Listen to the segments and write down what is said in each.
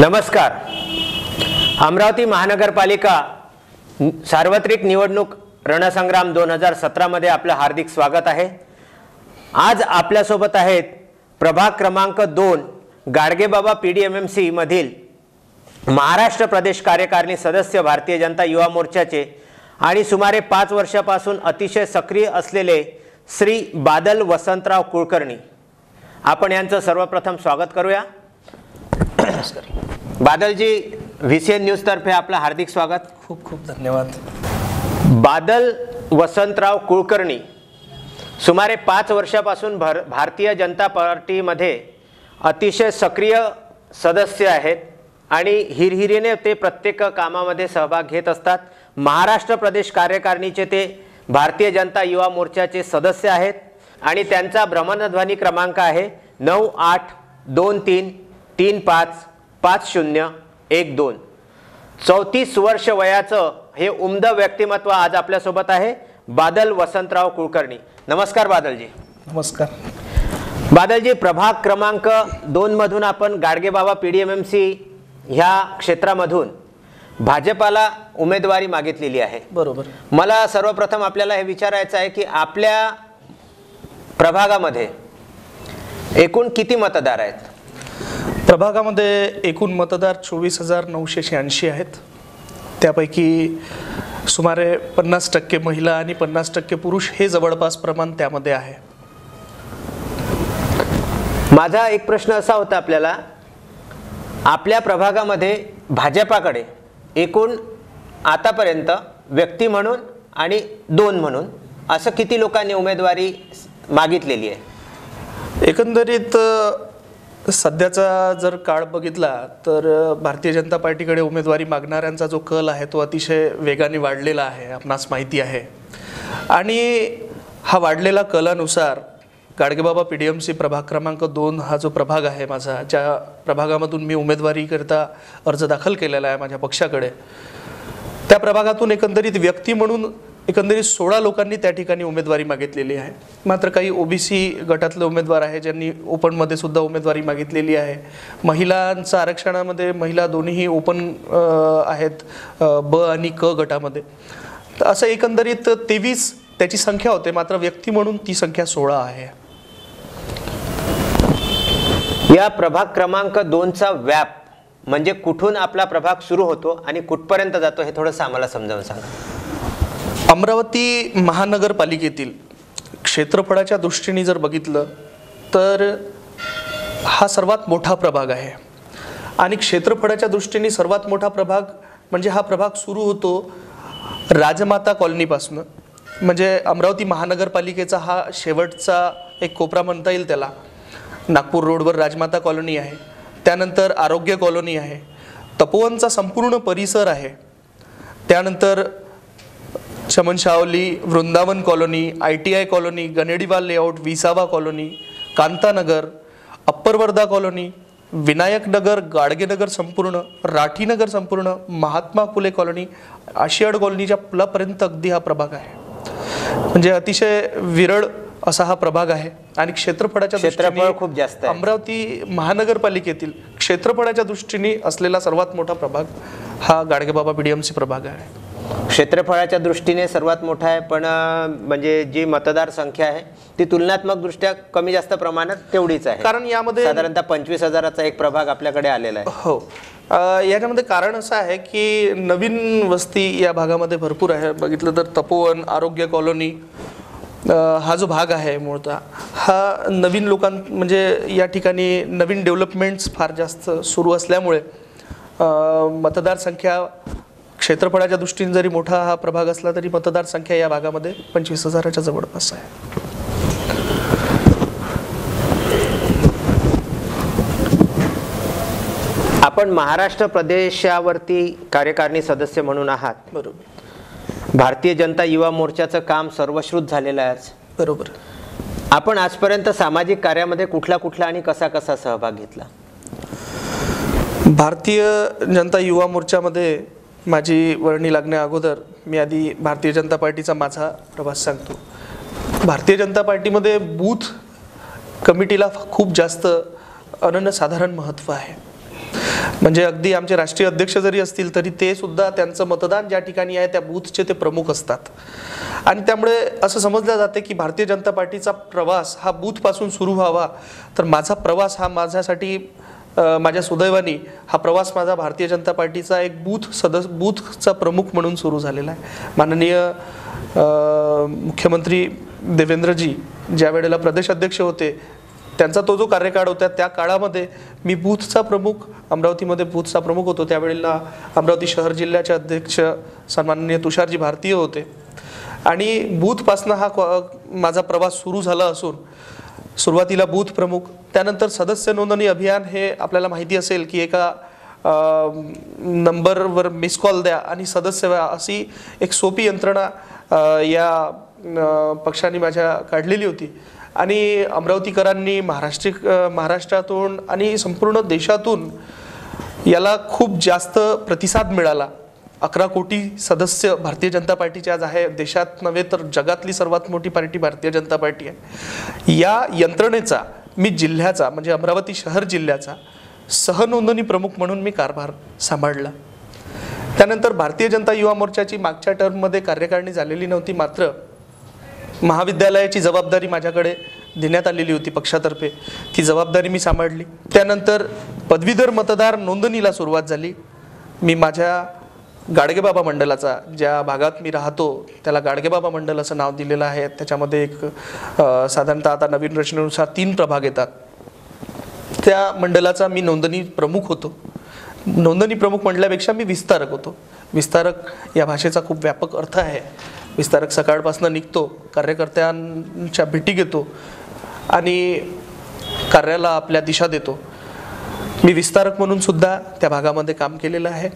नमस्कार. अमरावती महानगरपालिका सार्वत्रिक निवडणूक रणसंग्राम 2017 मध्ये आपलं हार्दिक स्वागत आहे. आज आपल्यासोबत आहेत प्रभाग क्रमांक 2 गाडगेबाबा पीडीएमएमसी मधील महाराष्ट्र प्रदेश कार्यकारिणी सदस्य भारतीय जनता युवा मोर्चाचे आणि सुमारे 5 वर्षापासून अतिशय सक्रिय असलेले श्री बादल वसंतराव कुलकर्णी. आपण यांचं सर्वप्रथम स्वागत करूया. नमस्कार बादलजी, व्हीसीएन न्यूज तर्फे आपलं हार्दिक स्वागत. खूप खूप धन्यवाद. बादल वसंतराव कुलकर्णी सुमारे 5 वर्षापासून भारतीय जनता पार्टीमध्ये अतिशय सक्रिय सदस्य आहेत आणि हिरहिरीने ते प्रत्येक कामामध्ये सहभाग घेत असतात. महाराष्ट्र प्रदेश कार्यकारिणीचे ते भारतीय जनता युवा मोर्चाचे सदस्य आहेत आणि त्यांचा भ्रमणध्वनी क्रमांक आहे 9823355012. 34 वर्ष वयाचं हे उमद व्यक्तिमत्व आज आपल्यासोबत आहे, बादल वसंतराव कुलकर्णी. नमस्कार बादलजी. नमस्कार बादलजी, प्रभाग क्रमांक 2 मधून आपण गाडगेबाबा पीडीएमएमसी ह्या क्षेत्रामधून भाजपाला उमेदवारी मागितलेली आहे. बरोबर. मला सर्वप्रथम आपल्याला हे विचारायचं आहे की आपल्या प्रभागामध्ये एकूण किती मतदार आहेत? प्रभागामध्ये एकूण मतदार 24,986 आहेत. त्यापैकी सुमारे 50% महिला आणि 50% पुरुष हे जवळपास प्रमाण त्यामध्ये आहे. माझा एक प्रश्न असा होता आपल्याला, आपल्या प्रभागामध्ये भाजपाकडे एकूण आतापर्यंत व्यक्ती म्हणून आणि 2 म्हणून असं किती लोकांनी उमेदवारी मागितलेली आहे? एकंदरीत सध्याचा जर काळ बघितला तर भारतीय जनता पार्टीकडे उमेदवारी मागणाऱ्यांचा जो कल आहे तो अतिशय वेगाने वाढलेला आहे, आपणास माहिती आहे. आणि हा वाढलेला कलानुसार गाडगेबाबा पीडीएमसी प्रभाग क्रमांक 2 हा जो प्रभाग आहे माझा, ज्या प्रभागामधून मी उमेदवारीकरता अर्ज दाखल केलेला आहे माझ्या पक्षाकडे, त्या प्रभागातून एकंदरीत व्यक्ती म्हणून एकंदरीत 16 लोकांनी त्या ठिकाणी उमेदवारी मागितलेली आहे. मात्र काही ओबीसी गटातले उमेदवार आहे ज्यांनी ओपनमध्ये सुद्धा उमेदवारी मागितलेली आहे. महिलांच्या आरक्षणामध्ये महिला दोन्हीही ओपन आहेत, ब आणि क गटामध्ये. तर असं एकंदरीत 23 त्याची संख्या होते, मात्र व्यक्ती म्हणून ती संख्या 16 आहे. या प्रभाग क्रमांक 2चा व्याप म्हणजे कुठून आपला प्रभाग सुरू होतो आणि कुठपर्यंत जातो हे थोडंसं आम्हाला समजावून सांगा. अमरावती महानगरपालिकेतील क्षेत्रफळाच्या दृष्टीने जर बघितलं तर हा सर्वात मोठा प्रभाग आहे. आणि क्षेत्रफळाच्या दृष्टीने सर्वात मोठा प्रभाग म्हणजे हा प्रभाग सुरू होतो राजमाता कॉलनीपासून. म्हणजे अमरावती महानगरपालिकेचा हा शेवटचा एक कोपरा म्हणता येईल त्याला. नागपूर रोडवर राजमाता कॉलनी आहे, त्यानंतर आरोग्य कॉलनी आहे, तपोवनचा संपूर्ण परिसर आहे, त्यानंतर चमनशावली, Vrindavan colony, ITI colony, Ganediwal layout, Visava colony, Kantanagar, upper Wardha colony, Vinayak Nagar, Gadgenagar संपूर्ण, राठीनगर संपूर्ण, महात्मा फुले कॉलनी, आशियाड कॉलनीच्या पुलापर्यंत अगदी हा प्रभाग आहे. म्हणजे अतिशय विरळ असा हा प्रभाग आहे. आणि क्षेत्रफळाच्या क्षेत्रफळ खूप जास्त आहे. अमरावती महानगरपालिकेतील क्षेत्रफळाच्या दृष्टीने असलेला सर्वात मोठा प्रभाग हा गाडगेबाबा पीडीएमसी प्रभाग आहे. क्षेत्रफळाच्या दृष्टीने सर्वात मोठा आहे, पण म्हणजे जी मतदार संख्या आहे ती तुलनात्मक दृष्ट्या कमी जास्त प्रमाणात तेवढीच आहे. कारण यामध्ये साधारणतः 25,000चा एक प्रभाग आपल्याकडे आलेला आहे. हो. याच्यामध्ये कारण असं आहे की नवीन वस्ती या भागामध्ये भरपूर आहे. बघितलं तर तपोवन, आरोग्य कॉलनी हा जो भाग आहे मूळतः हा नवीन म्हणजे या ठिकाणी नवीन डेव्हलपमेंट्स फार जास्त सुरू असल्यामुळे मतदार संख्या क्षेत्रफळाच्या दृष्टीने जरी मोठा हा प्रभाग असला तरी मतदार संख्या या भागामध्ये 25,000च्या जवळपास आहे. आपण महाराष्ट्र प्रदेशावरती कार्यकारिणी सदस्य म्हणून आहात. बरोबर. भारतीय जनता युवा मोर्चाचं काम सर्वश्रुत झालेलं आहे. बरोबर. आपण आजपर्यंत सामाजिक कार्यामध्ये कुठला आणि कसा सहभाग घेतला? भारतीय जनता युवा मोर्चामध्ये माझी वर्णी लागण्या अगोदर मी आधी भारतीय जनता पार्टीचा माझा प्रवास सांगतो. भारतीय जनता पार्टीमध्ये बूथ कमिटीला खूप जास्त अनन्यसाधारण महत्त्व आहे. म्हणजे अगदी आमचे राष्ट्रीय अध्यक्ष जरी असतील तरी ते सुद्धा त्यांचं मतदान ज्या ठिकाणी आहे त्या बूथचे ते प्रमुख असतात. आणि त्यामुळे असं समजलं जाते की भारतीय जनता पार्टीचा प्रवास हा बूथपासून सुरू व्हावा. तर माझा प्रवास हा माझ्यासाठी माझ्या सुदैवानी हा प्रवास माझा भारतीय जनता पार्टीचा एक बूथचा प्रमुख म्हणून सुरू झालेला आहे. माननीय मुख्यमंत्री देवेंद्रजी ज्या वेळेला प्रदेश अध्यक्ष होते त्यांचा तो जो कार्यकाळ होता त्या काळामध्ये मी बूथचा प्रमुख अमरावतीमध्ये बूथचा प्रमुख होतो. त्यावेळेला अमरावती शहर जिल्ह्याचे अध्यक्ष सन्माननीय तुषारजी भारतीय होते. आणि बूथपासनं हा माझा प्रवास सुरू झाला असून सुरुवातीला बूथ प्रमुख, त्यानंतर सदस्य नोंदणी अभियान. हे आपल्याला माहिती असेल की एका नंबरवर मिस कॉल द्या आणि सदस्य व्हा अशी एक सोपी यंत्रणा या पक्षाने माझ्या काढलेली होती. आणि अमरावतीकरांनी महाराष्ट्रातून आणि संपूर्ण देशातून याला खूप जास्त प्रतिसाद मिळाला. 11 कोटी सदस्य भारतीय जनता पार्टीचे आज आहे. देशात नव्हे तर जगातली सर्वात मोठी पार्टी भारतीय जनता पार्टी आहे. या यंत्रणेचा मी जिल्ह्याचा म्हणजे अमरावती शहर जिल्ह्याचा सहनोंदणी प्रमुख म्हणून मी कारभार सांभाळला. त्यानंतर भारतीय जनता युवा मोर्चाची मागच्या टर्ममध्ये कार्यकारिणी झालेली नव्हती, मात्र महाविद्यालयाची जबाबदारी माझ्याकडे देण्यात आलेली होती पक्षातर्फे. ती जबाबदारी मी सांभाळली. त्यानंतर पदवीधर मतदार नोंदणीला सुरुवात झाली. मी माझ्या गाडगेबाबा मंडलाचा, ज्या भागात मी राहतो त्याला गाडगेबाबा मंडल असं नाव दिलेलं आहे, त्याच्यामध्ये एक साधारणतः आता नवीन रचनेनुसार 3 प्रभाग येतात. त्या मंडलाचा मी नोंदणी प्रमुख होतो. नोंदणी प्रमुख म्हटल्यापेक्षा मी विस्तारक होतो. विस्तारक या भाषेचा खूप व्यापक अर्थ आहे. विस्तारक सकाळपासून निघतो, कार्यकर्त्यांच्या भेटी घेतो आणि कार्याला आपल्या दिशा देतो. मी विस्तारक म्हणून सुद्धा त्या भागामध्ये काम केलेलं आहे.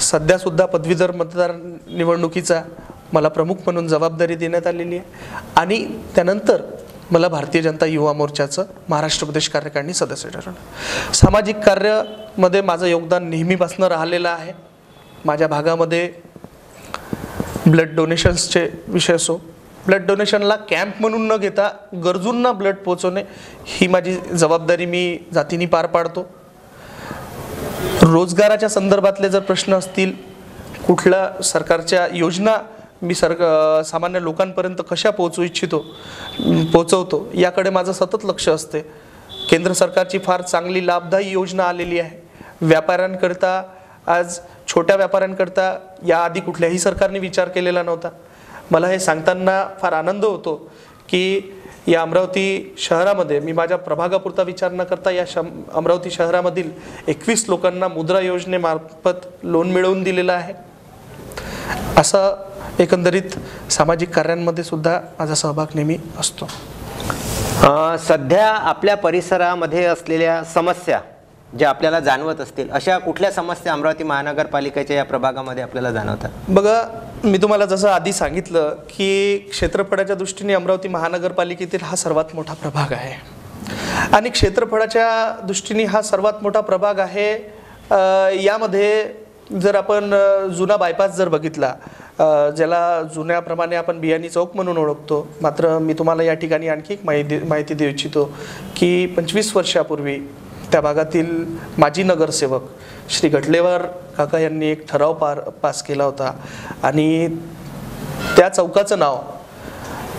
सध्या सुद्धा पदवीधर मतदार निवडणुकीचा मला प्रमुख म्हणून जबाबदारी देण्यात आलेली आहे. आणि त्यानंतर मला भारतीय जनता युवा मोर्चाचं महाराष्ट्र प्रदेश कार्यकारिणी सदस्य ठरवलं. सामाजिक कार्यामध्ये माझं योगदान नेहमीपासून राहिलेलं आहे. माझ्या भागामध्ये ब्लड डोनेशन्सचे विषय असो, ब्लड डोनेशनला कॅम्प म्हणून न घेता गरजूंना ब्लड पोचवणे ही माझी जबाबदारी मी जातीने पार पाडतो. रोजगाराच्या संदर्भातले जर प्रश्न असतील, कुठल्या सरकारच्या योजना मी सामान्य लोकांपर्यंत कशा पोचवतो याकडे माझं सतत लक्ष असते. केंद्र सरकारची फार चांगली लाभदायी योजना आलेली आहे. व्यापाऱ्यांकरता, आज छोट्या व्यापाऱ्यांकरता याआधी कुठल्याही सरकारने विचार केलेला नव्हता. मला हे सांगताना फार आनंद होतो की या अमरावती शहरामध्ये मी माझ्या प्रभागापुरता विचार न करता या अमरावती शहरामधील 21 लोकांना मुद्रा योजनेमार्फत लोन मिळवून दिलेलं आहे. असं एकंदरीत सामाजिक कार्यांमध्ये सुद्धा माझा सहभाग नेहमी असतो. सध्या आपल्या परिसरामध्ये असलेल्या समस्या ज्या आपल्याला जाणवत असतील, अशा कुठल्या समस्या अमरावती महानगरपालिकेच्या या प्रभागामध्ये आपल्याला जाणवतात? बघा, मी तुम्हाला जसं आधी सांगितलं की क्षेत्रफळाच्या दृष्टीने अमरावती महानगरपालिकेतील हा सर्वात मोठा प्रभाग आहे आणि क्षेत्रफळाच्या दृष्टीने हा सर्वात मोठा प्रभाग आहे. यामध्ये जर आपण जुना बायपास जर बघितला, ज्याला जुन्याप्रमाणे आपण बियाणी चौक म्हणून ओळखतो, मात्र मी तुम्हाला या ठिकाणी आणखी एक माहिती देऊ इच्छितो की 25 वर्षापूर्वी त्या भागातील माजी नगरसेवक श्री गटलेवार काका यांनी एक ठराव पास केला होता आणि त्या चौकाचं नाव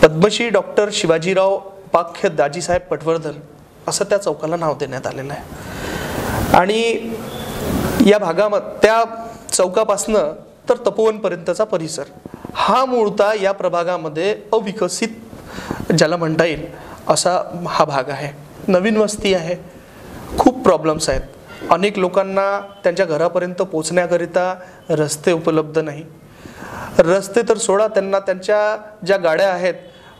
पद्मश्री डॉक्टर शिवाजीराव उपाख्य दाजीसाहेब पटवर्धन असं त्या चौकाला नाव देण्यात आलेलं आहे. आणि या भागामध्ये त्या चौकापासनं तर तपोवनपर्यंतचा परिसर हा मूळतः या प्रभागामध्ये अविकसित ज्याला म्हणता येईल असा हा भाग आहे. नवीन वस्ती आहे, खूप प्रॉब्लेम्स आहेत. अनेक लोकांना त्यांच्या घरापर्यंत पोचण्याकरिता रस्ते उपलब्ध नाही. रस्ते तर सोडा, त्यांना त्यांच्या ज्या गाड्या आहेत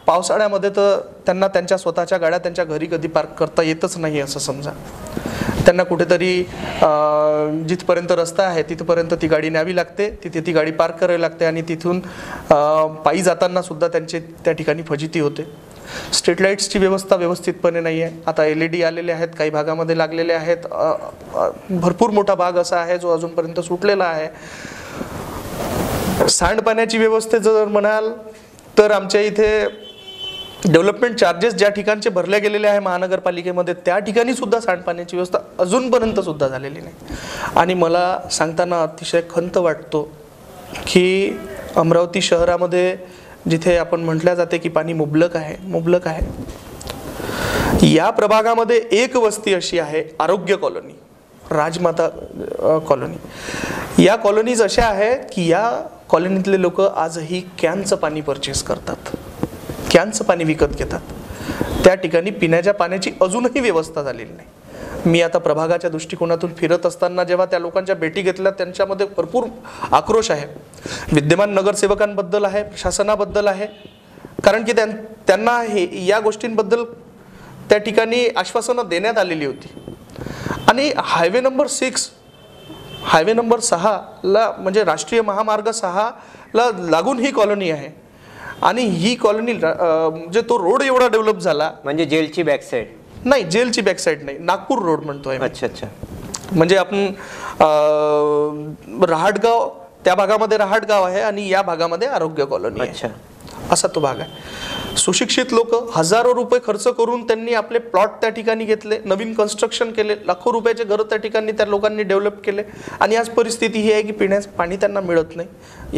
पावसाळ्यामध्ये तर त्यांना त्यांच्या स्वतःच्या गाड्या त्यांच्या घरी कधी पार्क करता येतच नाही असं समजा. त्यांना कुठेतरी जिथपर्यंत रस्ता आहे तिथपर्यंत ती गाडी न्यावी लागते, तिथे ती गाडी पार्क करावी लागते आणि तिथून पायी जाताना सुद्धा त्यांचे त्या ठिकाणी फजिती होते. स्ट्रीट लाईट्सची व्यवस्था व्यवस्थितपणे नाही आहे. आता LED आलेले आहेत, काही भागामध्ये लागलेले आहेत. भरपूर मोठा भाग असा आहे जो अजूनपर्यंत सुटलेला आहे. सांडपाण्याची व्यवस्था जर म्हणाल तर आमच्या इथे डेव्हलपमेंट चार्जेस ज्या ठिकाणचे भरले गेलेले आहे महानगरपालिकेमध्ये त्या ठिकाणी सुद्धा सांडपाण्याची व्यवस्था अजूनपर्यंत सुद्धा झालेली नाही. आणि मला सांगताना अतिशय खंत वाटतो की अमरावती शहरामध्ये जिथे आपण म्हटल्या जाते की पाणी मुबलक आहे, या प्रभागामध्ये एक वस्ती अशी आहे आरोग्य कॉलनी, राजमाता कॉलनी. या कॉलनीज अशा आहेत की या कॉलनीतले लोक आजही कॅनचं पाणी परचेस करतात, कॅनचं पाणी विकत घेतात. त्या ठिकाणी पिण्याच्या पाण्याची अजूनही व्यवस्था झालेली नाही. मी आता प्रभागाच्या दृष्टिकोनातून फिरत असताना जेव्हा त्या लोकांच्या भेटी घेतल्या त्यांच्यामध्ये भरपूर आक्रोश आहे. विद्यमान नगरसेवकांबद्दल आहे, प्रशासनाबद्दल आहे, कारण की त्यांना या गोष्टींबद्दल त्या ठिकाणी आश्वासनं देण्यात आलेली होती. आणि हायवे नंबर 6ला म्हणजे राष्ट्रीय महामार्ग 6ला लागून ही कॉलनी आहे. आणि ही कॉलनी म्हणजे तो रोड एवढा डेव्हलप झाला, म्हणजे जेलची बॅक साईड नाही, जेलची बॅक साईड नाही, नागपूर रोड म्हणतोय. अच्छा. म्हणजे आपण रहाटगाव, त्या भागामध्ये रहाटगाव आहे आणि या भागामध्ये आरोग्य कॉलनी आहे. अच्छा, असा तो भाग आहे. सुशिक्षित लोक हजारो रुपये खर्च करून त्यांनी आपले प्लॉट त्या ठिकाणी घेतले, नवीन कन्स्ट्रक्शन केले, लाखो रुपयाचे घर त्या ठिकाणी त्या लोकांनी डेव्हलप केले. आणि आज परिस्थिती ही आहे की पिण्याचं पाणी त्यांना मिळत नाही.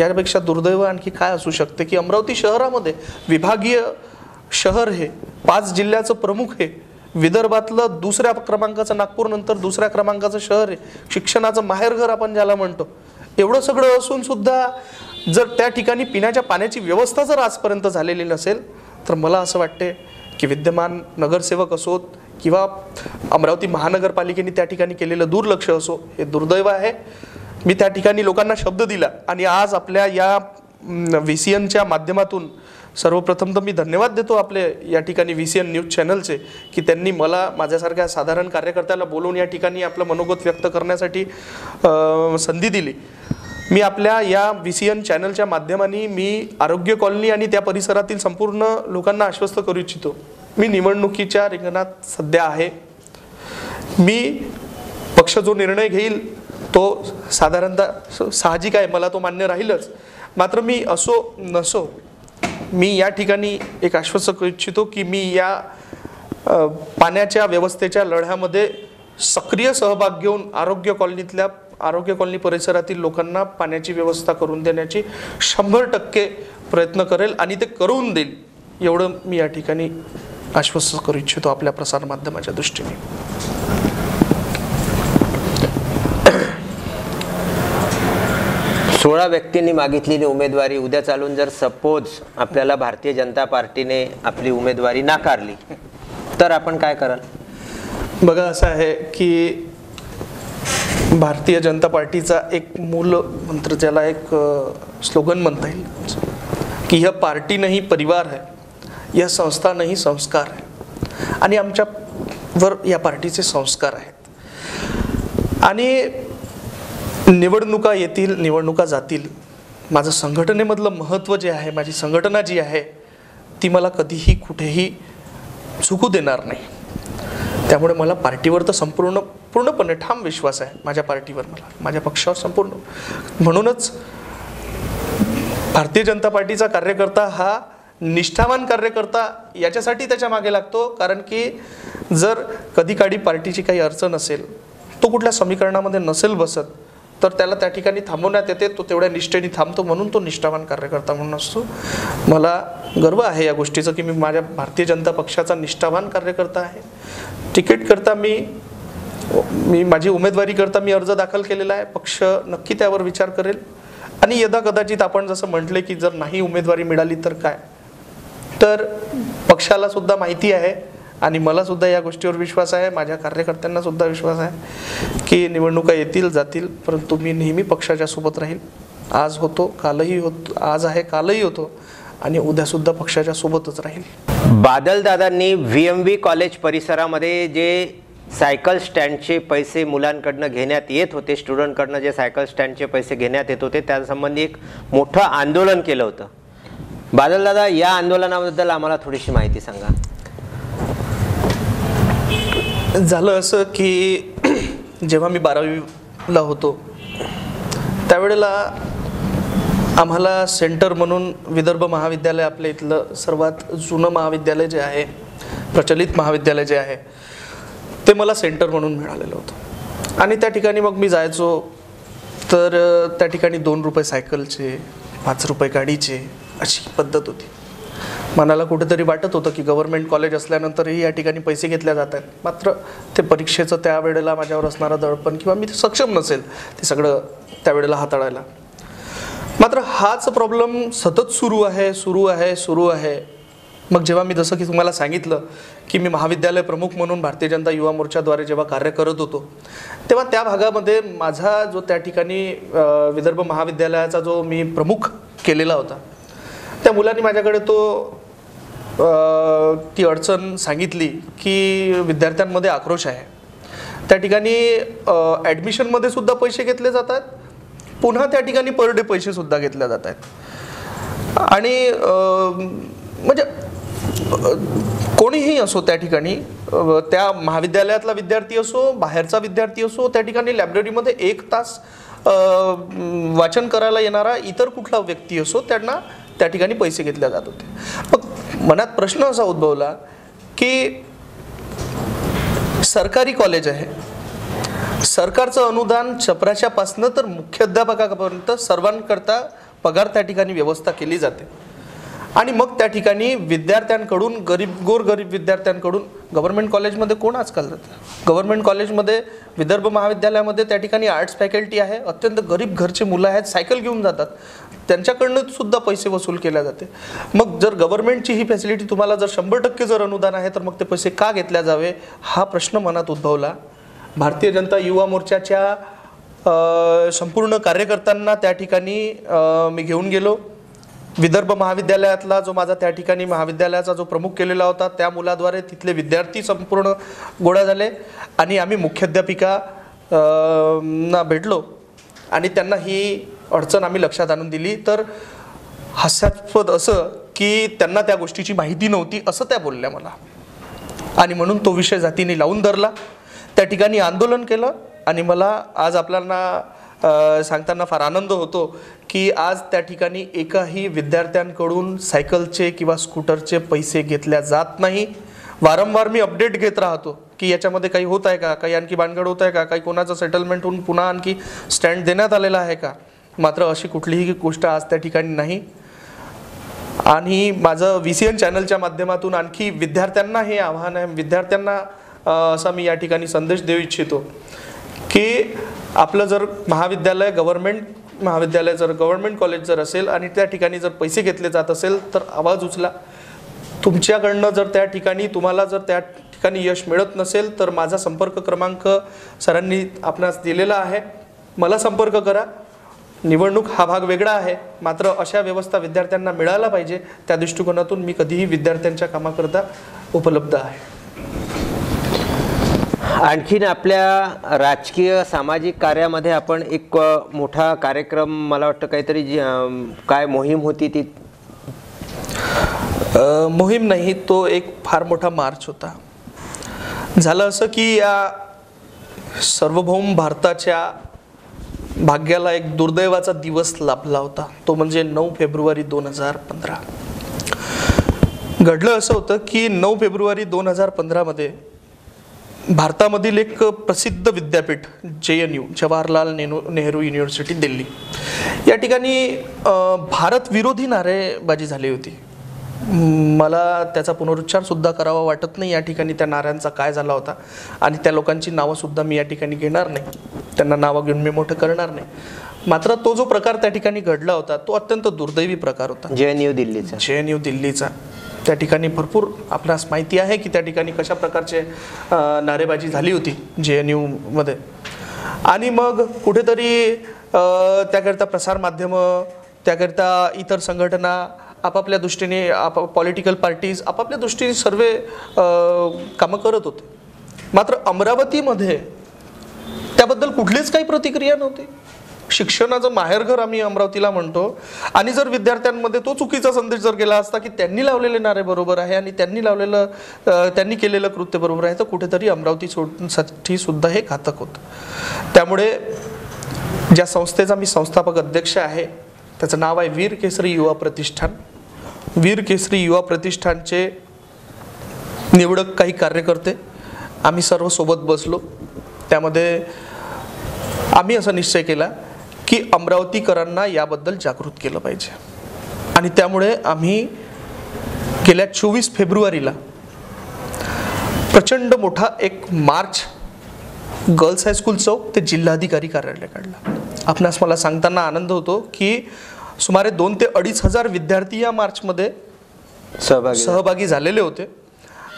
यापेक्षा दुर्दैव आणखी काय असू शकते की अमरावती शहरामध्ये विभागीय शहर हे 5 जिल्ह्याचं प्रमुख हे, विदर्भातलं दुसऱ्या क्रमांकाचं, नागपूर नंतर दुसऱ्या क्रमांकाचं शहर आहे, शिक्षणाचं माहेरघर आपण ज्याला म्हणतो. एवढं सगळं असून सुद्धा जर त्या ठिकाणी पिण्याच्या पाण्याची व्यवस्था जर आजपर्यंत झालेली नसेल तर मला असं वाटते की विद्यमान नगरसेवक असोत किंवा अमरावती महानगरपालिकेने त्या ठिकाणी केलेलं दुर्लक्ष असो, हे दुर्दैव आहे. मी त्या ठिकाणी लोकांना शब्द दिला आणि आज आपल्या या VCNच्या माध्यमातून सर्वप्रथम तर मी धन्यवाद देतो आपले या ठिकाणी VCN न्यूज चॅनलचे की त्यांनी मला माझ्यासारख्या साधारण कार्यकर्त्याला बोलवून या ठिकाणी आपलं मनोगत व्यक्त करण्यासाठी संधी दिली. मी आपल्या या VCN चॅनलच्या माध्यमाने मी आरोग्य कॉलनी आणि त्या परिसरातील संपूर्ण लोकांना आश्वस्त करू इच्छितो. मी निवडणुकीच्या रिंगणात सध्या आहे. मी पक्ष जो निर्णय घेईल तो साधारणतः साहजिक आहे, मला तो मान्य राहीलच. मात्र मी असो नसो, मी या ठिकाणी एक आश्वस्त करू इच्छितो की मी या पाण्याच्या व्यवस्थेच्या लढ्यामध्ये सक्रिय सहभाग घेऊन आरोग्य कॉलनी परिसरातील लोकांना पाण्याची व्यवस्था करून देण्याची 100% प्रयत्न करेल आणि ते करून देईल, एवढं मी या ठिकाणी आश्वस्त करू इच्छितो आपल्या प्रसारमाध्यमाच्या दृष्टीने. 16 व्यक्तींनी मागितलेली उमेदवारी उद्या चालून जर सपोज आपल्याला भारतीय जनता पार्टीने आपली उमेदवारी नाकारली तर आपण काय कराल? बघा, असं आहे की भारतीय जनता पार्टीचा एक मूल मंत्र, ज्याला एक स्लोगन म्हणता येईल की यह पार्टी नहीं परिवार है, यह संस्था नहीं संस्कार है. आणि आमच्यावर या पार्टीचे संस्कार आहेत. आणि निवडणुका येतील, निवडणुका जातील, माझं संघटनेमधलं महत्त्व जे आहे, माझी संघटना जी आहे ती मला कधीही कुठेही चुकू देणार नाही. त्यामुळे मला पार्टीवर तर पूर्णपणे ठाम विश्वास आहे, माझ्या पार्टीवर, मला माझ्या पक्षावर संपूर्ण. म्हणूनच भारतीय जनता पार्टीचा कार्यकर्ता हा निष्ठावान कार्यकर्ता याच्यासाठी त्याच्या मागे लागतो, कारण की जर कधी काळी पार्टीची काही अडचण असेल, तो कुठल्या समीकरणामध्ये नसेल बसत, तर त्याला त्या ठिकाणी थांबवण्यात येते, तो तेवढ्या निष्ठेने थांबतो, म्हणून तो निष्ठावान कार्यकर्ता म्हणून असतो. मला गर्व आहे या गोष्टीचं की मी माझ्या भारतीय जनता पक्षाचा निष्ठावान कार्यकर्ता आहे. तिकीट करता मी माझी उमेदवारी करता मी अर्ज दाखल केलेला आहे. पक्ष नक्की त्यावर विचार करेल आणि यदा कदाचित आपण जसं म्हटले की जर नाही उमेदवारी मिळाली तर काय, तर पक्षाला सुद्धा माहिती आहे आणि मला सुद्धा या गोष्टीवर विश्वास आहे, माझ्या कार्यकर्त्यांना सुद्धा विश्वास आहे की निवडणुका येतील जातील, परंतु मी नेहमी पक्षाच्या सोबत राहील. आज होतो, कालही होतो, आज आहे कालही होतो आणि उद्या सुद्धा पक्षाच्या सोबतच राहील. बादलदादांनी VMV कॉलेज परिसरामध्ये जे सायकल स्टँडचे पैसे मुलांकडनं घेण्यात येत होते, स्टुडंटकडनं जे सायकल स्टँडचे पैसे घेण्यात येत होते, त्यासंबंधी एक मोठं आंदोलन केलं होतं. बादलदादा, या आंदोलनाबद्दल आम्हाला थोडीशी माहिती सांगा. झालं असं की जेव्हा मी 12वीला होतो त्यावेळेला आम्हाला सेंटर म्हणून विदर्भ महाविद्यालय आपल्या इथलं सर्वात जुनं महाविद्यालय जे आहे, प्रचलित महाविद्यालय जे आहे, ते मला सेंटर म्हणून मिळालेलं होतं. आणि त्या ठिकाणी मग मी जायचो, तर त्या ठिकाणी 2 रुपये सायकलचे, 5 रुपये गाडीचे अशी पद्धत होती. मनाला कुठेतरी वाटत होतं की गव्हर्नमेंट कॉलेज असल्यानंतरही या ठिकाणी पैसे घेतले जात आहेत, मात्र ते परीक्षेचं त्यावेळेला माझ्यावर असणारं दडपण किंवा मी सक्षम नसेल ते सगळं त्यावेळेला हाताळायला. मात्र हाच प्रॉब्लेम सतत सुरू आहे. मग जेव्हा मी जसं की तुम्हाला सांगितलं की मी महाविद्यालय प्रमुख म्हणून भारतीय जनता युवा मोर्चाद्वारे जेव्हा कार्य करत होतो, तेव्हा त्या भागामध्ये माझा जो त्या ठिकाणी विदर्भ महाविद्यालयाचा जो मी प्रमुख केलेला होता, त्या मुलांनी माझ्याकडे ती अडचण सांगितली की विद्यार्थ्यांमध्ये आक्रोश आहे. त्या ठिकाणी ॲडमिशनमध्ये सुद्धा पैसे घेतले जातात, पुन्हा त्या ठिकाणी पर डे पैसे सुद्धा घेतले जात आहेत. आणि म्हणजे कोणीही असो त्या ठिकाणी, त्या महाविद्यालयातला विद्यार्थी असो, बाहेरचा विद्यार्थी असो, त्या ठिकाणी लायब्ररीमध्ये 1 तास वाचन करायला येणारा इतर कुठला व्यक्ती असो, त्यांना त्या ठिकाणी पैसे घेतले जात होते. मग मनात प्रश्न असा उद्भवला की सरकारी कॉलेज आहे, सरकारचं अनुदान चपराशापासनं तर मुख्याध्यापकापर्यंत सर्वांकरता पगार त्या ठिकाणी व्यवस्था केली जाते. आणि मग त्या ठिकाणी विद्यार्थ्यांकडून, गोरगरीब विद्यार्थ्यांकडून, गव्हर्नमेंट कॉलेजमध्ये कोण आजकाल जातं? गव्हर्नमेंट कॉलेजमध्ये, विदर्भ महाविद्यालयामध्ये त्या ठिकाणी आर्ट्स फॅकल्टी आहे, अत्यंत गरीब घरचे मुलं आहेत, सायकल घेऊन जातात, त्यांच्याकडनं सुद्धा पैसे वसूल केले जाते. मग जर गव्हर्नमेंटची ही फॅसिलिटी तुम्हाला जर 100% जर अनुदान आहे, तर मग ते पैसे का घेतल्या जावे, हा प्रश्न मनात उद्भवला. भारतीय जनता युवा मोर्चाच्या संपूर्ण कार्यकर्त्यांना त्या ठिकाणी मी घेऊन गेलो. विदर्भ महाविद्यालयातला जो माझा त्या ठिकाणी महाविद्यालयाचा जो प्रमुख केलेला होता, त्या मुलाद्वारे तिथले विद्यार्थी संपूर्ण गोळा झाले आणि आम्ही मुख्याध्यापिका ना भेटलो आणि त्यांना ही अडचण आम्ही लक्षात आणून दिली. तर हास्यास्पद असं की त्यांना त्या गोष्टीची माहिती नव्हती असं त्या बोलल्या मला, आणि म्हणून तो विषय जातीने लावून धरला, त्या ठिकाणी आंदोलन केलं. आणि मला आज आपल्याला सांगताना फार आनंद होतो की आज त्या ठिकाणी एकाही विद्यार्थ्यांकडून सायकलचे किंवा स्कूटरचे पैसे घेतल्या जात नाही. वारंवार मी अपडेट घेत राहतो की याच्यामध्ये काही होत आहे का, काही आणखी भानगड होत आहे का, काही कोणाचं सेटलमेंट होऊन पुन्हा आणखी स्टँड देण्यात आलेला आहे का. मात्र अशी कुठलीही गोष्ट आज त्या ठिकाणी नाही. आणि माझं VCN चॅनलच्या माध्यमातून आणखी विद्यार्थ्यांना हे आव्हान आहे, विद्यार्थ्यांना असा मी या ठिकाणी संदेश देऊ इच्छितो की आपलं जर महाविद्यालय, गव्हर्नमेंट महाविद्यालय जर, गव्हर्नमेंट कॉलेज जर असेल आणि त्या ठिकाणी जर पैसे घेतले जात असेल तर आवाज उचला. तुमच्याकडनं जर त्या ठिकाणी, तुम्हाला जर त्या ठिकाणी यश मिळत नसेल तर माझा संपर्क क्रमांक सरांनी आपणास दिलेला आहे, मला संपर्क करा. निवडणूक हा भाग वेगळा आहे, मात्र अशा व्यवस्था विद्यार्थ्यांना मिळायला पाहिजे, त्या दृष्टिकोनातून मी कधीही विद्यार्थ्यांच्या कामाकरता उपलब्ध आहे. आणखीन आपल्या राजकीय सामाजिक कार्यामध्ये आपण एक मोठा कार्यक्रम, मला वाटतं काहीतरी काय मोहीम होती ती? मोहीम नाही, तो एक फार मोठा मार्च होता. झालं असं की या सार्वभौम भारताच्या भाग्याला एक दुर्दैवाचा दिवस लाभला होता, तो म्हणजे 9 फेब्रुवारी 2015. घडलं असं होतं की 9 फेब्रुवारी 2015 मध्ये भारतामधील एक प्रसिद्ध विद्यापीठ JNU, जवाहरलाल नेहरू युनिव्हर्सिटी दिल्ली, या ठिकाणी भारत विरोधी नारेबाजी झाली होती. मला त्याचा पुनरुच्चार सुद्धा करावा वाटत नाही या ठिकाणी त्या नाऱ्यांचा काय झाला होता, आणि त्या लोकांची नावं सुद्धा मी या ठिकाणी घेणार नाही, त्यांना नावं घेऊन मी मोठं करणार नाही. मात्र तो जो प्रकार त्या ठिकाणी घडला होता तो अत्यंत दुर्दैवी प्रकार होता. JNU दिल्लीचा त्या ठिकाणी भरपूर आपल्यास माहिती आहे की त्या ठिकाणी कशा प्रकारचे नारेबाजी झाली होती JNU मध्ये. आणि मग कुठेतरी त्याकरिता प्रसारमाध्यमं, त्याकरिता इतर संघटना आपापल्या दृष्टीने, पॉलिटिकल पार्टीज आपापल्या दृष्टीने सर्व कामं करत होते. मात्र अमरावतीमध्ये त्याबद्दल कुठलीच काही प्रतिक्रिया नव्हती. शिक्षणाचं माहेरघर आम्ही अमरावतीला म्हणतो, आणि जर विद्यार्थ्यांमध्ये तो चुकीचा संदेश जर गेला असता की त्यांनी लावलेले नारे बरोबर आहे आणि त्यांनी केलेलं कृत्य बरोबर आहे, तर कुठेतरी अमरावतीसाठी सुद्धा हे घातक होतं. त्यामुळे ज्या संस्थेचा मी संस्थापक अध्यक्ष आहे त्याचं नाव आहे वीर केसरी युवा प्रतिष्ठान. वीर केसरी युवा प्रतिष्ठानचे निवडक काही कार्यकर्ते आम्ही सर्व सोबत बसलो. त्यामध्ये आम्ही असा निश्चय केला की अमरावतीकरांना याबद्दल जागृत केलं पाहिजे. आणि त्यामुळे आम्ही गेल्या 24 फेब्रुवारीला प्रचंड मोठा एक मार्च गर्ल्स हायस्कूल चौक ते जिल्हाधिकारी कार्यालय काढला. आपणास मला सांगताना आनंद होतो की सुमारे 2 ते 2.5 हजार विद्यार्थी या मार्चमध्ये सहभागी झालेले होते.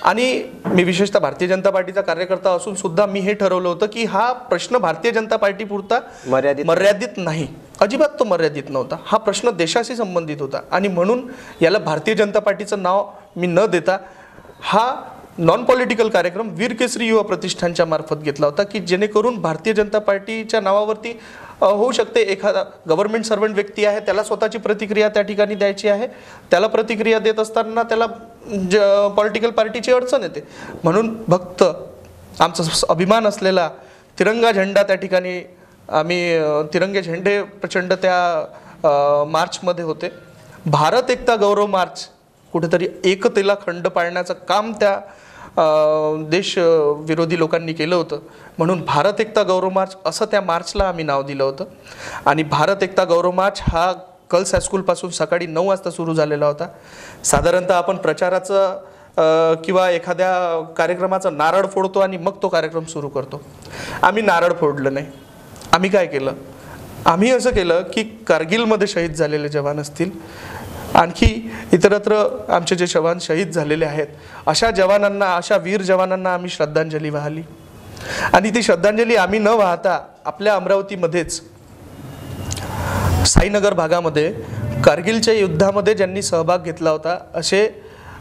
आणि मी विशेषतः भारतीय जनता पार्टीचा कार्यकर्ता असून सुद्धा मी हे ठरवलं होतं की हा प्रश्न भारतीय जनता पार्टी पुरता मर्यादित नाही, अजिबात तो मर्यादित नव्हता. हा प्रश्न देशाशी संबंधित होता. आणि म्हणून याला भारतीय जनता पार्टीचं नाव मी न देता हा नॉन पॉलिटिकल कार्यक्रम वीर केसरी युवा प्रतिष्ठानच्या मार्फत घेतला होता की जेणेकरून भारतीय जनता पार्टीच्या नावावरती होऊ शकते एखादा गव्हर्नमेंट सर्वंट व्यक्ती आहे, त्याला स्वतःची प्रतिक्रिया त्या ठिकाणी द्यायची आहे. त्याला प्रतिक्रिया देत असताना त्याला पॉलिटिकल पार्टीची अडचण येते. म्हणून फक्त आमचा अभिमान असलेला तिरंगा झेंडा त्या ठिकाणी आम्ही तिरंगे झेंडे प्रचंड त्या मार्चमध्ये होते. भारत एकता गौरव मार्च कुठेतरी एकतेला खंड पाडण्याचं काम त्या देश विरोधी लोकांनी केलं होतं. म्हणून भारत एकता गौरव मार्च असं त्या मार्चला आम्ही नाव दिलं होतं. आणि भारत एकता गौरव मार्च हा गर्ल्स हायस्कूलपासून सकाळी 9 वाजता सुरू झालेला होता. साधारणतः आपण प्रचाराचं किंवा एखाद्या कार्यक्रमाचं नारळ फोडतो आणि मग तो कार्यक्रम सुरू करतो. आम्ही नारळ फोडलं नाही. आम्ही काय केलं, आम्ही असं केलं की कारगिलमध्ये शहीद झालेले जवान असतील, आणखी इतरत्र आमचे जे जवान शहीद झालेले आहेत, अशा जवानांना, अशा वीर जवानांना आम्ही श्रद्धांजली वाहिली. आणि ती श्रद्धांजली आम्ही न वाहता आपल्या अमरावतीमध्येच साईनगर भागामध्ये कारगिलच्या युद्धामध्ये ज्यांनी सहभाग घेतला होता असे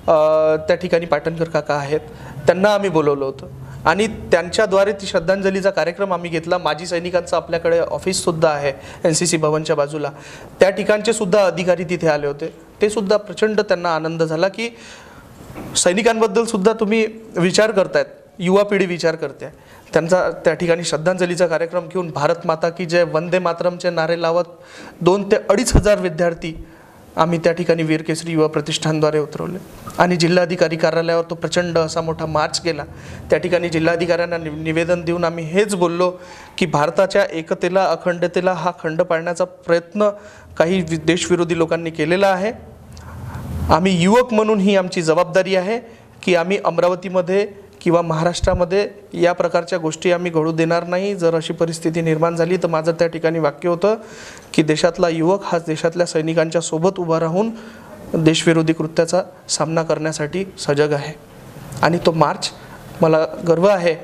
त्या ठिकाणी पाटणकर काका आहेत, त्यांना आम्ही बोलवलं होतं. आणि त्यांच्याद्वारे ती श्रद्धांजलीचा कार्यक्रम आम्ही घेतला. माजी सैनिकांचं आपल्याकडे ऑफिससुद्धा आहे NCC भवनच्या बाजूला, त्या ठिकाणचे सुद्धा अधिकारी तिथे आले होते. ते सुद्धा प्रचंड त्यांना आनंद झाला की सैनिकांबद्दल सुद्धा तुम्ही विचार करतायत, युवा पिढी विचार करते. त्यांचा त्या ठिकाणी श्रद्धांजलीचा कार्यक्रम घेऊन भारत माता की जय, वंदे मातरमचे नारे लावत 2 ते 2.5 हजार विद्यार्थी आम्ही त्या ठिकाणी वीर केसरी युवा प्रतिष्ठानद्वारे उतरवले. आणि जिल्हाधिकारी कार्यालयावर तो प्रचंड असा मोठा मार्च गेला. त्या ठिकाणी जिल्हाधिकाऱ्यांना निवेदन देऊन आम्ही हेच बोललो की भारताच्या एकतेला, अखंडतेला हा खंड पाडण्याचा प्रयत्न काही देशविरोधी लोकांनी केलेला आहे. आम्ही युवक म्हणून ही आमची जबाबदारी आहे की आम्ही अमरावतीमध्ये किंवा महाराष्ट्रामध्ये या प्रकारच्या गोष्टी आम्ही घडू देणार नाही. जर अशी परिस्थिती निर्माण झाली तर माझं त्या ठिकाणी वाक्य होतं की देशातला युवक हा देशातल्या सैनिकांच्या सोबत उभा राहून देशविरोधी कृत्याचा सामना करण्यासाठी सजग आहे. आणि तो मार्च मला गर्व आहे,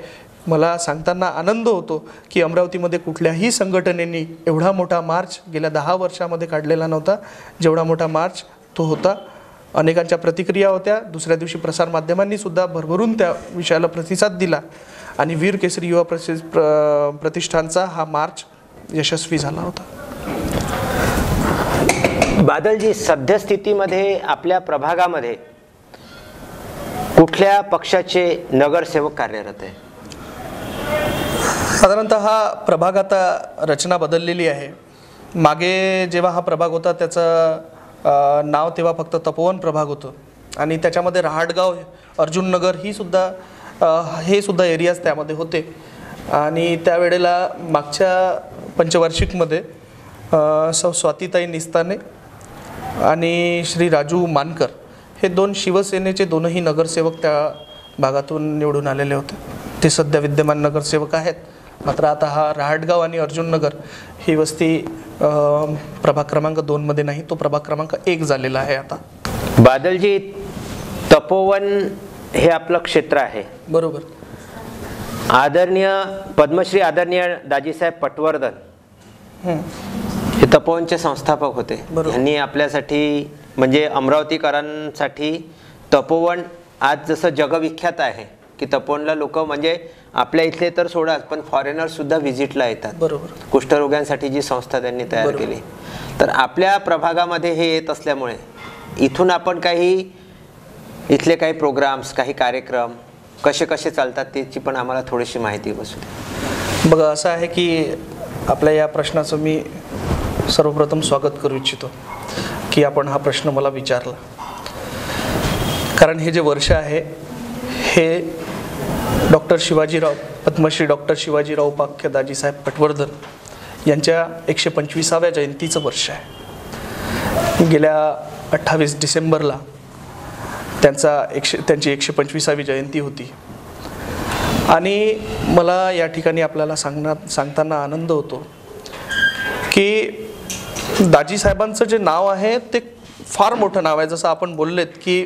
मला सांगताना आनंद होतो की अमरावतीमध्ये कुठल्याही संघटनेने एवढा मोठा मार्च गेल्या 10 वर्षामध्ये काढलेला नव्हता जेवढा मोठा मार्च तो होता. अनेकांच्या प्रतिक्रिया होत्या. दुसऱ्या दिवशी प्रसारमाध्यमांनी सुद्धा भरभरून त्या विषयाला प्रतिसाद दिला आणि वीर केसरी युवा प्रतिष्ठानचा हा मार्च यशस्वी झाला होता. बादलजी, सद्यस्थितीमध्ये आपल्या प्रभागामध्ये कुठल्या पक्षाचे नगरसेवक कार्यरत आहे? साधारणतः हा प्रभाग आता रचना बदललेली आहे. मागे जेव्हा हा प्रभाग होता त्याचं नाव तेव्हा फक्त तपोवन प्रभाग होतं आणि त्याच्यामध्ये रहाटगाव, अर्जुन नगर हे सुद्धा एरियाज त्यामध्ये होते. आणि त्यावेळेला मागच्या पंचवार्षिकमध्ये स्वातीताई निस्ताने आणि श्री राजू मानकर हे 2 शिवसेनेचे 2ही नगरसेवक त्या भागातून निवडून आलेले होते. ते सध्या विद्यमान नगरसेवक आहेत. मात्र आता हा रहाटगाव आणि अर्जुन नगर ही वस्ती प्रभाग क्रमांक 2 मध्ये नाही, तो प्रभाग क्रमांक 1 झालेला आहे आता. बादलजी, तपोवन हे आपलं क्षेत्र आहे बरोबर. आदरणीय पद्मश्री आदरणीय दाजीसाहेब पटवर्धन हे तपोवनचे संस्थापक होते. यांनी आपल्यासाठी म्हणजे अमरावतीकरांसाठी तपोवन आज जसं जगविख्यात आहे की तपोवनला लोक म्हणजे आपल्या इथले तर सोडाच पण फॉरेनर्स सुद्धा व्हिजिटला येतात. बरोबर. कुष्ठरोग्यांसाठी जी संस्था त्यांनी तयार केली, तर आपल्या प्रभागामध्ये हे येत असल्यामुळे इथून आपण इथले काही प्रोग्राम्स, काही कार्यक्रम कसे कसे चालतात त्याची पण आम्हाला थोडीशी माहिती बसू दे. बघा, असं आहे की आपल्या या प्रश्नाचं मी सर्वप्रथम स्वागत करू इच्छितो की आपण हा प्रश्न मला विचारला, कारण हे जे वर्ष आहे हे डॉक्टर शिवाजीराव पद्मश्री डॉक्टर शिवाजीराव उपाख्य दाजीसाहेब पटवर्धन यांच्या 125व्या जयंतीचं वर्ष आहे. गेल्या 28 डिसेंबरला त्यांची 125वी जयंती होती आणि मला या ठिकाणी आपल्याला सांगताना आनंद होतो की दाजीसाहेबांचं जे नाव आहे ते फार मोठं नाव आहे. जसं आपण बोललेत की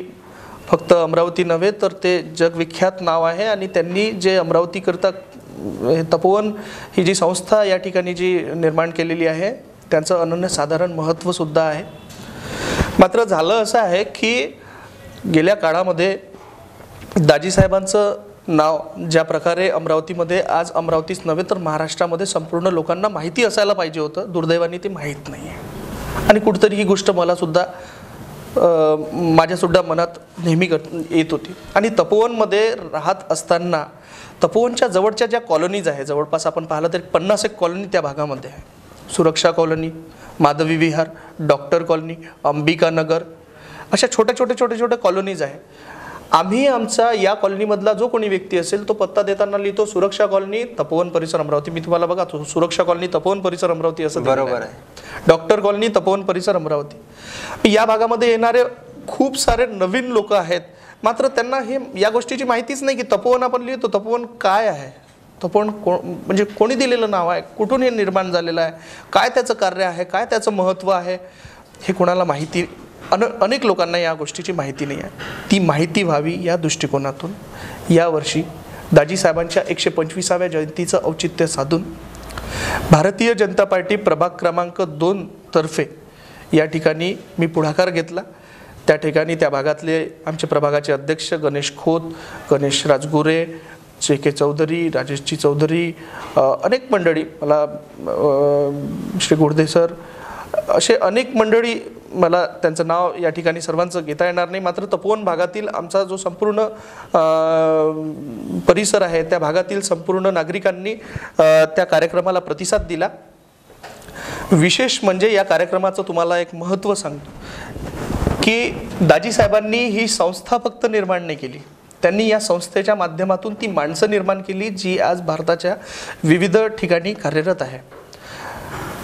फक्त अमरावती नव्हे तर ते जगविख्यात नाव आहे आणि त्यांनी जे अमरावतीकरता तपोवन ही जी संस्था या ठिकाणी जी निर्माण केलेली आहे त्यांचं अनन्यसाधारण महत्त्वसुद्धा आहे. मात्र झालं असं आहे की गेल्या काळामध्ये दाजीसाहेबांचं नाव ज्या प्रकारे अमरावतीमध्ये आज अमरावतीच नव्हे तर महाराष्ट्रामध्ये संपूर्ण लोकांना माहिती असायला पाहिजे होतं, दुर्दैवाने ते माहीत नाही आहे. आणि कुठंतरी ही गोष्ट मलासुद्धा माझ्यासुद्धा मनात नेहमी येत होती. आणि तपोवनमध्ये राहत असताना तपोवनच्या जवळच्या ज्या कॉलनीज आहे, जवळपास आपण पाहिलं तर 50 कॉलनी त्या भागामध्ये आहे. सुरक्षा कॉलनी, माधवी विहार, डॉक्टर कॉलनी, अंबिका नगर, अशा छोट्या कॉलनीज आहे. आम्ही आमचा या कॉलनीमधला जो कोणी व्यक्ती असेल तो पत्ता देताना लिहितो सुरक्षा कॉलनी तपोवन परिसर अमरावती. मी तुम्हाला बघा तो सुरक्षा कॉलनी तपोवन परिसर अमरावती असं बरोबर आहे. डॉक्टर कॉलनी तपोवन परिसर अमरावती. या भागामध्ये येणारे खूप सारे नवीन लोक आहेत, मात्र त्यांना हे या गोष्टीची माहितीच नाही की तपोवन आपण लिहितो, तपोवन काय आहे, तपोवन म्हणजे कोणी दिलेलं नाव आहे, कुठून हे निर्माण झालेलं आहे, काय त्याचं कार्य आहे, काय त्याचं महत्त्व आहे, हे कोणाला माहिती अनेक लोकांना या गोष्टीची माहिती नाही आहे. ती माहिती व्हावी या दृष्टिकोनातून यावर्षी दाजीसाहेबांच्या 125व्या जयंतीचं औचित्य साधून भारतीय जनता पार्टी प्रभाग क्रमांक 2 तर्फे या ठिकाणी मी पुढाकार घेतला. त्या ठिकाणी त्या भागातले आमचे प्रभागाचे अध्यक्ष गणेश खोत, गणेश राजगुरे, JK चौधरी, राजेशजी चौधरी, अनेक मंडळी, मला श्री गुडदे सर, असे अनेक मंडळी, मला त्यांचं नाव या ठिकाणी सर्वांचं घेता येणार नाही, मात्र तपोवन भागातील आमचा जो संपूर्ण परिसर आहे त्या भागातील संपूर्ण नागरिकांनी त्या कार्यक्रमाला प्रतिसाद दिला. विशेष म्हणजे या कार्यक्रमाचं तुम्हाला एक महत्त्व सांगतो की दाजीसाहेबांनी ही संस्था फक्त निर्माण नाही केली, त्यांनी या संस्थेच्या माध्यमातून ती माणसं निर्माण केली जी आज भारताच्या विविध ठिकाणी कार्यरत आहे.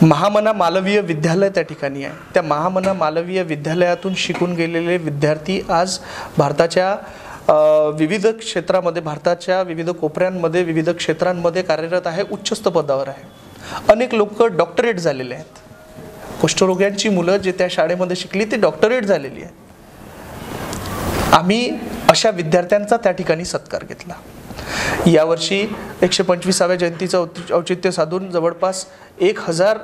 महामना मालवीय विद्यालय त्या ठिकाणी आहे. त्या महामना मालवीय विद्यालयातून शिकून गेलेले विद्यार्थी आज भारताच्या विविध क्षेत्रामध्ये, भारताच्या विविध कोपऱ्यांमध्ये, विविध क्षेत्रांमध्ये कार्यरत आहे, उच्चस्थ पदावर आहे. अनेक लोक डॉक्टरेट झालेले आहेत. कुष्ठरोग्यांची मुलं जे त्या शाळेमध्ये शिकली ते डॉक्टरेट झालेली आहे. आम्ही अशा विद्यार्थ्यांचा त्या ठिकाणी सत्कार घेतला. यावर्षी 125व्या जयंतीचं औचित्य साधून जवळपास 1000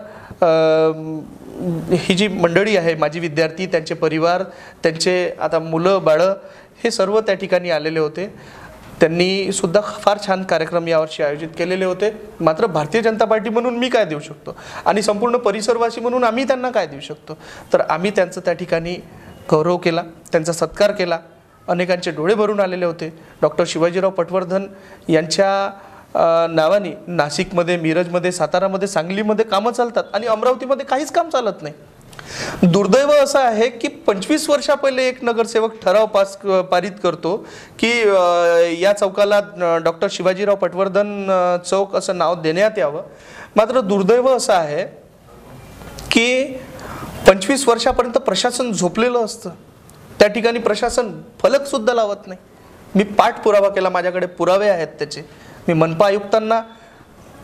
ही जी मंडळी आहे, माझी विद्यार्थी, त्यांचे परिवार, त्यांचे आता मुलं बाळं, हे सर्व त्या ठिकाणी आलेले होते. त्यांनी सुद्धा फार छान कार्यक्रम यावर्षी आयोजित केलेले होते. मात्र भारतीय जनता पार्टी म्हणून मी काय देऊ शकतो आणि संपूर्ण परिसरवासी म्हणून आम्ही त्यांना काय देऊ शकतो, तर आम्ही त्यांचं त्या ठिकाणी गौरव केला, त्यांचा सत्कार केला. अनेकांचे डोळे भरून आलेले होते. डॉक्टर शिवाजीराव पटवर्धन यांच्या नावाने नाशिकमध्ये, मिरजमध्ये, सातारामध्ये, सांगलीमध्ये कामं चालतात आणि अमरावतीमध्ये काहीच काम चालत नाही. दुर्दैव असं आहे की 25 वर्षा पहिले एक नगरसेवक ठराव पारित करतो की या चौकाला डॉक्टर शिवाजीराव पटवर्धन चौक असं नाव देण्यात यावं. मात्र दुर्दैव असं आहे की 25 वर्षापर्यंत प्रशासन झोपलेलं असतं. त्या ठिकाणी प्रशासन फलक सुद्धा लावत नाही. मी पाठपुरावा केला, माझ्याकडे पुरावे आहेत त्याचे. मी मनपा आयुक्तांना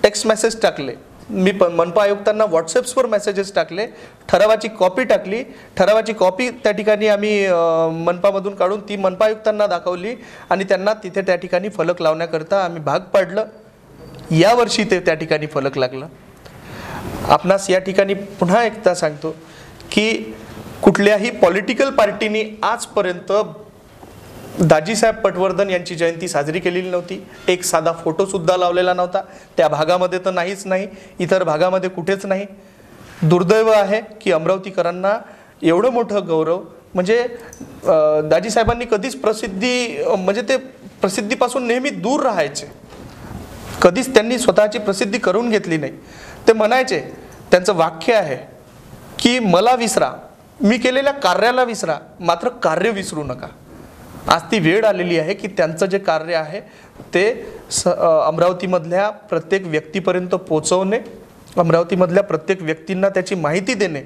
टेक्स्ट मेसेज टाकले, मी मनपा आयुक्तांना व्हॉट्सअप्सवर मेसेजेस टाकले, ठरावाची कॉपी टाकली. ठरावाची कॉपी त्या ठिकाणी आम्ही मनपामधून काढून ती मनपा आयुक्तांना दाखवली आणि त्यांना तिथे त्या ठिकाणी फलक लावण्याकरता आम्ही भाग पाडलं. यावर्षी ते त्या ठिकाणी फलक लागलं. आपणास या ठिकाणी पुन्हा एकदा सांगतो की कुठल्याही पॉलिटिकल पार्टीनी आजपर्यंत दाजीसाहेब पटवर्धन यांची जयंती साजरी केलेली नव्हती. एक साधा फोटो सुद्धा लावलेला नव्हता. त्या भागामध्ये तर नाहीच नाही, इतर भागामध्ये कुठेच नाही. दुर्दैव आहे की अमरावतीकरांना एवढं मोठं गौरव म्हणजे दाजीसाहेबांनी कधीच म्हणजे ते प्रसिद्धीपासून नेहमी दूर राहायचे. कधीच त्यांनी स्वतःची प्रसिद्धी करून घेतली नाही. ते म्हणायचे, त्यांचं वाक्य आहे की मला विसरा, मी केलेल्या कार्याला विसरा, मात्र कार्य विसरू नका. आज ती वेळ आलेली आहे की त्यांचं जे कार्य आहे ते अमरावतीमधल्या प्रत्येक व्यक्तीपर्यंत पोहोचवणे, अमरावतीमधल्या प्रत्येक व्यक्तींना त्याची माहिती देणे.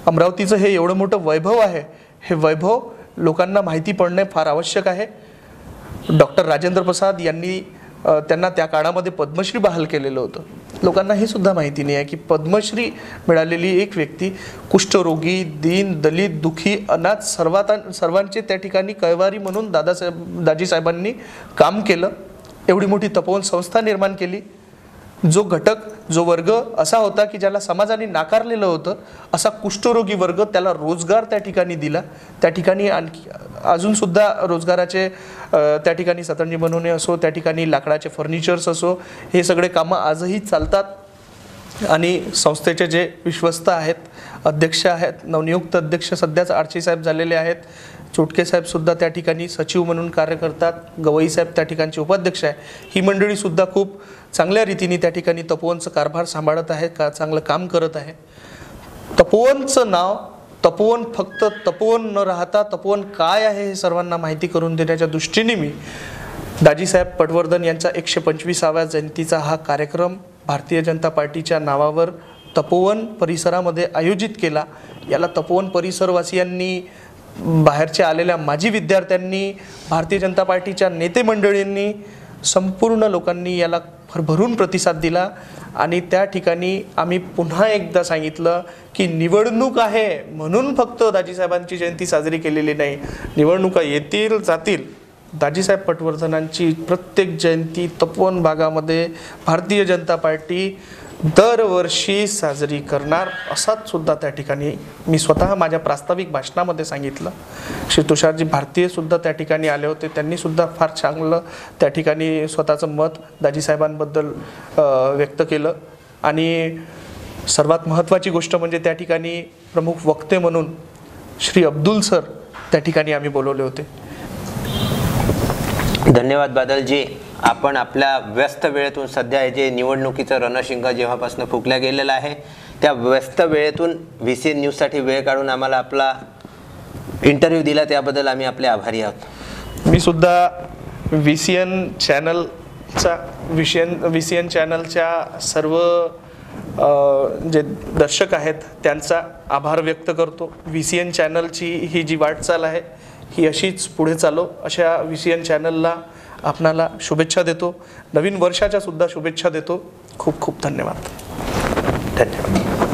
अमरावतीचं हे एवढं मोठं वैभव आहे, हे वैभव लोकांना माहिती पडणे फार आवश्यक आहे. डॉक्टर राजेंद्र प्रसाद यांनी त्यांना त्या काळामध्ये पद्मश्री बहाल केलेलं होतं. लोकांना हे सुद्धा माहिती नाही आहे की पद्मश्री मिळालेली एक व्यक्ती कुष्ठरोगी, दीन, दलित, दुखी, अनाथ सर्वांचे त्या ठिकाणी कैवारी म्हणून दाजीसाहेबांनी काम केलं. एवढी मोठी तपोवन संस्था निर्माण केली. जो घटक, जो वर्ग असा होता की ज्याला समाजाने नाकारलेलं होतं, असा कुष्ठरोगी वर्ग, त्याला रोजगार त्या ठिकाणी दिला. त्या ठिकाणी आणखी अजून सुद्धा रोजगाराचे त्या ठिकाणी सतरंजी बनवणे असो, त्या ठिकाणी लाकडाचे फर्निचर्स असो, हे सगळे कामं आजही चालतात. आणि संस्थेचे जे विश्वस्त आहेत, अध्यक्ष आहेत, नवनियुक्त अध्यक्ष सध्याच आडशी साहेब झालेले आहेत. चोटके साहेब सुद्धा त्या ठिकाणी सचिव म्हणून कार्य करतात. गवई साहेब त्या ठिकाणचे उपाध्यक्ष आहे. ही मंडळी सुद्धा खूप चांगल्या रीतीने त्या ठिकाणी तपोवनचं कारभार सांभाळत आहे, चांगलं काम करत आहे. तपोवनचं नाव, तपोवन फक्त तपोवन न राहता तपोवन काय आहे हे सर्वांना माहिती करून देण्याच्या दृष्टीने मी दाजीसाहेब पटवर्धन यांचा 125व्या जयंतीचा हा कार्यक्रम भारतीय जनता पार्टीच्या नावावर तपोवन परिसरामध्ये आयोजित केला. याला तपोवन परिसरवासियांनी, बाहेरच्या आलेल्या माजी विद्यार्थ्यांनी, भारतीय जनता पार्टीच्या नेते मंडळींनी, संपूर्ण लोकांनी याला भरभरून प्रतिसाद दिला. आणि त्या ठिकाणी आम्ही पुन्हा एकदा सांगितलं की निवडणूक आहे म्हणून फक्त दाजीसाहेबांची जयंती साजरी केलेली नाही. निवडणुका येतील जातील, दाजीसाहेब पटवर्धनांची प्रत्येक जयंती तपोवन भागामध्ये भारतीय जनता पार्टी दरवर्षी साजरी करणार, असाच सुद्धा त्या ठिकाणी मी स्वतः माझ्या प्रास्ताविक भाषणामध्ये सांगितलं. श्री तुषारजी भारतीय सुद्धा त्या ठिकाणी आले होते. त्यांनी सुद्धा फार चांगलं त्या ठिकाणी स्वतःचं मत दाजीसाहेबांबद्दल व्यक्त केलं. आणि सर्वात महत्त्वाची गोष्ट म्हणजे त्या ठिकाणी प्रमुख वक्ते म्हणून श्री अब्दुल सर त्या ठिकाणी आम्ही बोलवले होते. धन्यवाद बादलजी. आपण आपल्या व्यस्त वेळेतून, सध्या हे जे निवडणुकीचं रणशिंग जेव्हापासून फुकल्या गेलेलं आहे, त्या व्यस्त वेळेतून VCN न्यूजसाठी वेळ काढून आम्हाला आपला इंटरव्ह्यू दिला, त्याबद्दल आम्ही आपले आभारी आहोत. मी सुद्धा VCN चॅनलच्या सर्व जे दर्शक आहेत त्यांचा आभार व्यक्त करतो. VCN चॅनलची ही जी वाटचाल आहे ही अशीच पुढे चालो, अशा VCN चॅनलला आपणाला शुभेच्छा देतो. नवीन वर्षाच्या सुद्धा शुभेच्छा देतो. खूप खूप धन्यवाद. धन्यवाद.